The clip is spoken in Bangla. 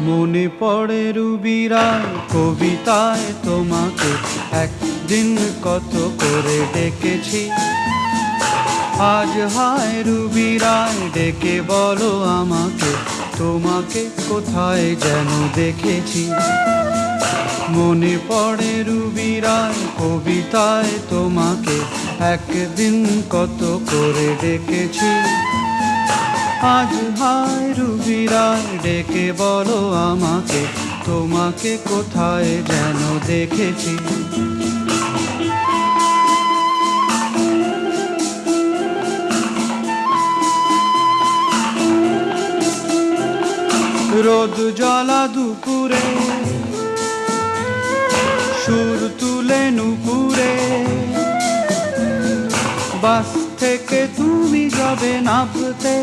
মনে পড়ে রুবিরায় কবিতায় তোমাকে একদিন কত করে ডেকেছি। আজ হায় রুবিরায় ডেকে বলো আমাকে, তোমাকে কোথায় যেন দেখেছি। মনে পড়ে রুবিরায় কবিতায় তোমাকে একদিন কত করে ডেকেছি। আজ হায় রুবিরায় ডেকে বলো আমাকে, তোমাকে কোথায় যেন দেখেছি। রোদ জ্বলা দুপুরে সুর তুলে নুপুরে, বাস থেকে তুমি যাবে নামতে